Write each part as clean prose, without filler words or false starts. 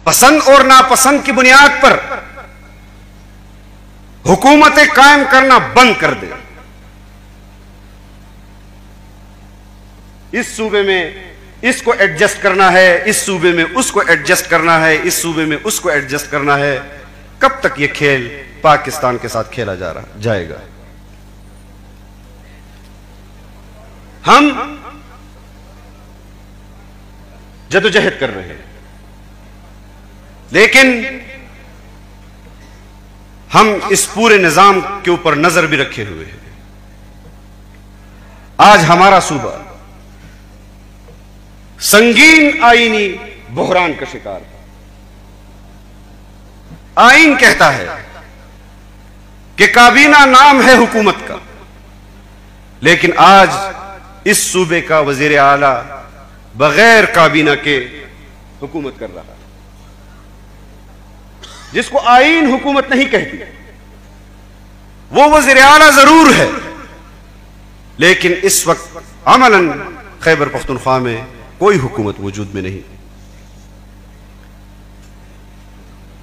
پسند اور ناپسند کی بنیاد پر حکومتیں قائم کرنا بند کر دے. اس صوبے میں اس کو ایڈجسٹ کرنا ہے, اس صوبے میں اس کو ایڈجسٹ کرنا ہے, اس صوبے میں اس کو ایڈجسٹ کرنا ہے. کب تک یہ کھیل پاکستان کے ساتھ کھیلا جائے گا؟ ہم جدوجہد کر رہے ہیں, لیکن ہم اس پورے نظام کے اوپر نظر بھی رکھے ہوئے ہیں. آج ہمارا صوبہ سنگین آئینی بحران کا شکار ہے. آئین کہتا ہے کہ کابینہ نام ہے حکومت کا, لیکن آج اس صوبے کا وزیر اعلیٰ بغیر کابینہ کے حکومت کر رہا ہے, جس کو آئین حکومت نہیں کہتی. وہ وزیر اعلیٰ ضرور ہے, لیکن اس وقت عملاً خیبر پختونخوا میں کوئی حکومت وجود میں نہیں.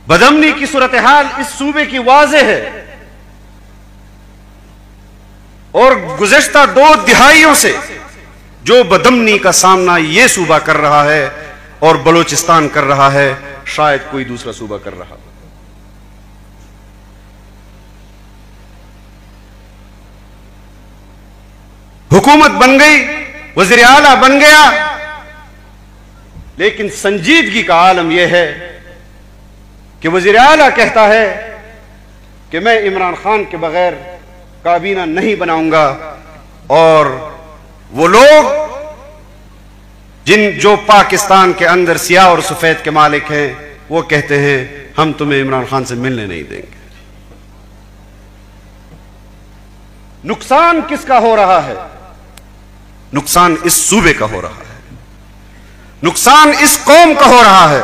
بدامنی کی صورتحال اس صوبے کی واضح ہے, اور گزشتہ 2 دہائیوں سے جو بدامنی کا سامنا یہ صوبہ کر رہا ہے اور بلوچستان کر رہا ہے, شاید کوئی دوسرا صوبہ کر رہا. حکومت بن گئی, وزیر اعلیٰ بن گیا, لیکن سنجیدگی کا عالم یہ ہے کہ وزیر اعلیٰ کہتا ہے کہ میں عمران خان کے بغیر کابینہ نہیں بناؤں گا, اور وہ لوگ جو پاکستان کے اندر سیاہ اور سفید کے مالک ہیں وہ کہتے ہیں ہم تمہیں عمران خان سے ملنے نہیں دیں گے. نقصان کس کا ہو رہا ہے؟ نقصان اس صوبے کا ہو رہا ہے, نقصان اس قوم کا ہو رہا ہے.